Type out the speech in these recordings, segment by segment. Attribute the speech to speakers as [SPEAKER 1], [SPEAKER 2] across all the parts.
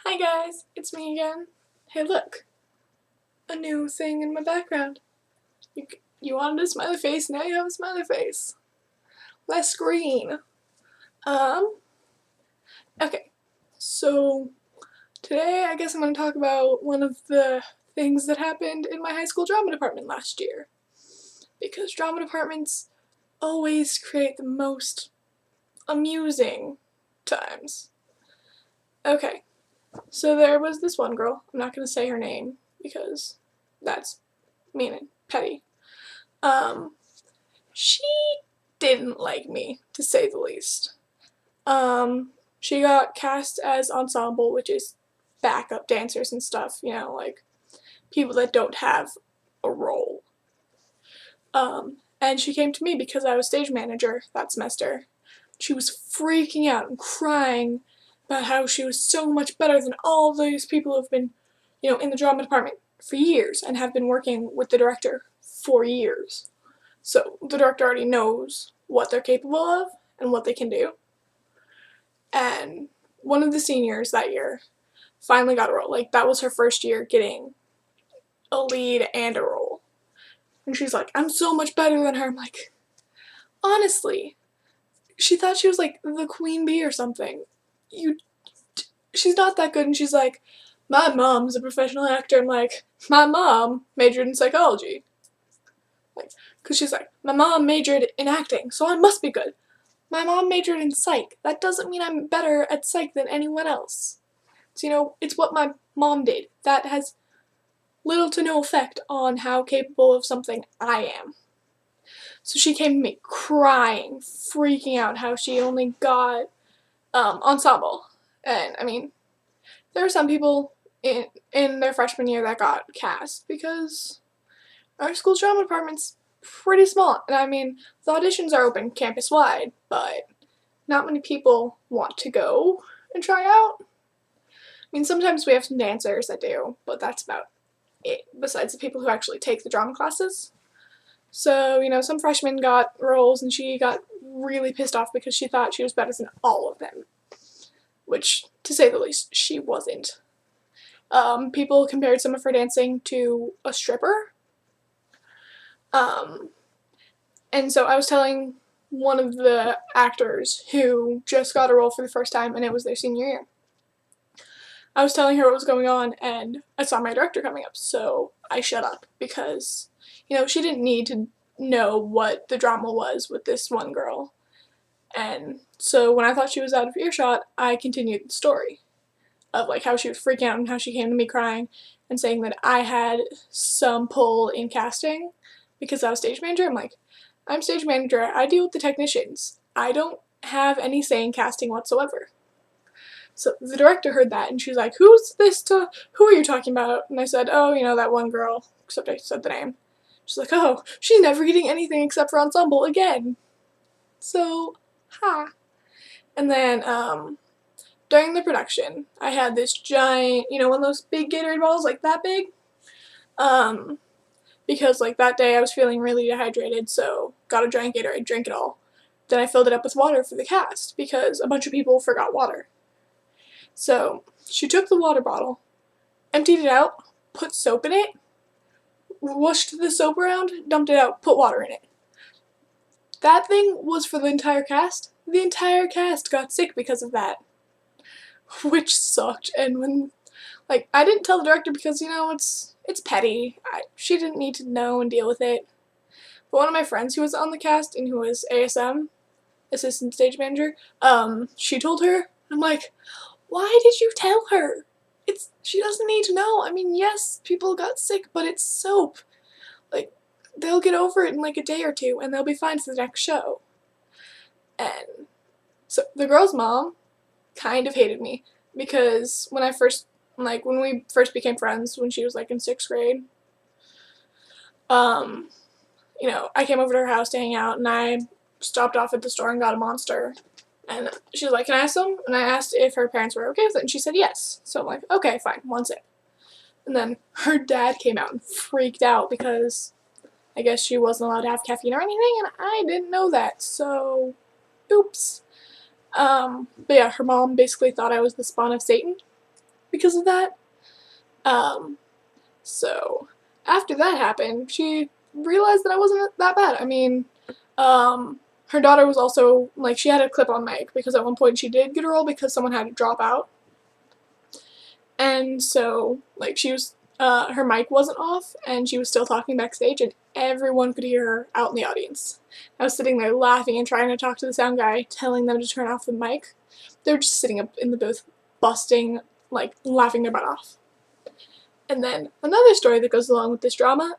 [SPEAKER 1] Hi guys, it's me again. Hey look, a new thing in my background. You wanted a smiley face, now you have a smiley face. Less green. Um, okay. So today I guess I'm going to talk about one of the things that happened in my high school drama department last year. Because drama departments always create the most amusing times. Okay, so there was this one girl, I'm not going to say her name because that's mean and petty. Um, she didn't like me, to say the least. She got cast as ensemble, which is backup dancers and stuff, like people that don't have a role. And she came to me because I was stage manager that semester. She was freaking out and crying about how she was so much better than all these people who have been, in the drama department for years and have been working with the director for years. So the director already knows what they're capable of and what they can do. And one of the seniors that year finally got a role. Like, that was her first year getting a lead and a role. And she's like, I'm so much better than her. I'm like, honestly, she thought she was like the queen bee or something. She's not that good. And she's like, my mom's a professional actor. I'm like, my mom majored in psychology. Like, because she's like, my mom majored in acting, so I must be good. My mom majored in psych. That doesn't mean I'm better at psych than anyone else. So, it's what my mom did. That has little to no effect on how capable of something I am. So she came to me crying, freaking out how she only got ensemble. And, there are some people in their freshman year that got cast because our school's drama department's pretty small. And the auditions are open campus-wide, but not many people want to go and try out. Sometimes we have some dancers that do, but that's about it, besides the people who actually take the drama classes. So, some freshmen got roles and she got really pissed off because she thought she was better than all of them. Which, to say the least, she wasn't. People compared some of her dancing to a stripper. And so I was telling one of the actors who just got a role for the first time, and it was their senior year. I was telling her what was going on, and I saw my director coming up, so I shut up because, she didn't need to know what the drama was with this one girl. And so when I thought she was out of earshot, I continued the story of like how she was freaking out and how she came to me crying and saying that I had some pull in casting because I was stage manager. I'm like, I'm stage manager, I deal with the technicians. I don't have any say in casting whatsoever. So the director heard that and she was like, who are you talking about? And I said, oh, that one girl, except I said the name. She's like, oh, she's never getting anything except for ensemble again. So, ha. And then, during the production, I had this giant, one of those big Gatorade bottles, like that big. Because like that day I was feeling really dehydrated, so got a giant Gatorade, drank it all. Then I filled it up with water for the cast because a bunch of people forgot water. So she took the water bottle, emptied it out, put soap in it, whooshed the soap around, dumped it out, put water in it. That thing was for the entire cast. The entire cast got sick because of that. Which sucked. And when, I didn't tell the director because, it's petty. She didn't need to know and deal with it. But one of my friends who was on the cast and who was ASM, assistant stage manager, she told her. I'm like, why did you tell her? She doesn't need to know. Yes, people got sick, but it's soap. They'll get over it in a day or two and they'll be fine for the next show. And so the girl's mom kind of hated me because when we first became friends when she was in 6th grade, I came over to her house to hang out and I stopped off at the store and got a Monster. And she was like, can I have some? And I asked if her parents were okay with it and she said yes. So I'm like, okay, fine, one sip. And then her dad came out and freaked out because I guess she wasn't allowed to have caffeine or anything and I didn't know that, so oops. But yeah, her mom basically thought I was the spawn of Satan because of that. So after that happened, she realized that I wasn't that bad. I mean, her daughter was also, like, she had a clip-on mic because at one point she did get a role because someone had to drop out. And so, like, she was, her mic wasn't off and she was still talking backstage and everyone could hear her out in the audience. I was sitting there laughing and trying to talk to the sound guy, telling them to turn off the mic. They were just sitting up in the booth, busting, like, laughing their butt off. And then another story that goes along with this drama,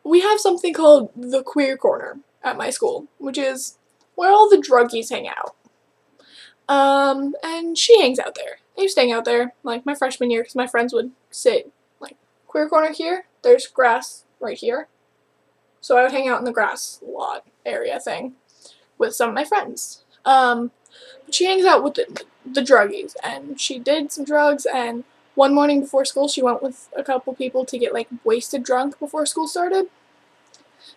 [SPEAKER 1] we have something called the Queer Corner at my school, which is where all the druggies hang out. And she hangs out there. I used to hang out there, like, my freshman year, because my friends would sit, like, Queer Corner here, there's grass right here. So I would hang out in the grass lot area thing with some of my friends. But she hangs out with the druggies, and she did some drugs, and one morning before school she went with a couple people to get, like, wasted drunk before school started.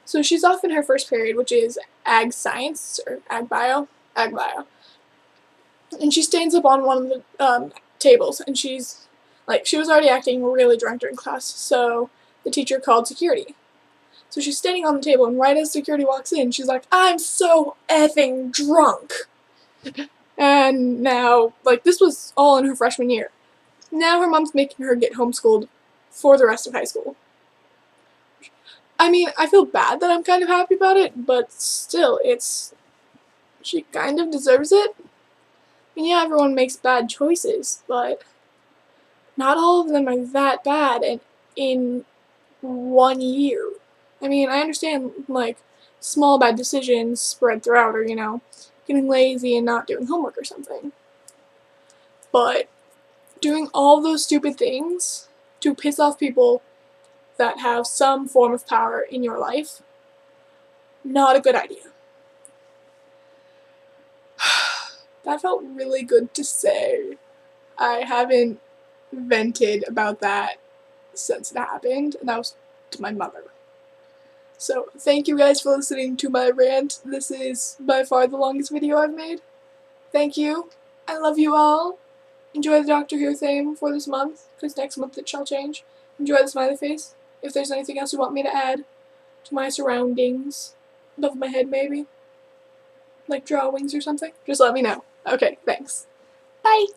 [SPEAKER 1] So she's off in her first period, which is ag science, or ag bio. And she stands up on one of the tables, and she's, like, she was already acting really drunk during class, so the teacher called security. So she's standing on the table, and right as security walks in, she's like, "I'm so effing drunk." And now, like, this was all in her freshman year. Now her mom's making her get homeschooled for the rest of high school. I mean, I feel bad that I'm kind of happy about it, but still, she kind of deserves it. I mean, yeah, everyone makes bad choices, but not all of them are that bad and in 1 year. I mean, I understand, like, small bad decisions spread throughout, or, you know, getting lazy and not doing homework or something. But doing all those stupid things to piss off people that have some form of power in your life, not a good idea. That felt really good to say. I haven't vented about that since it happened, and that was to my mother. So, thank you guys for listening to my rant. This is by far the longest video I've made. Thank you. I love you all. Enjoy the Doctor Who theme for this month, because next month it shall change. Enjoy the smiley face. If there's anything else you want me to add to my surroundings, above my head maybe, like drawings or something, just let me know. Okay, thanks. Bye!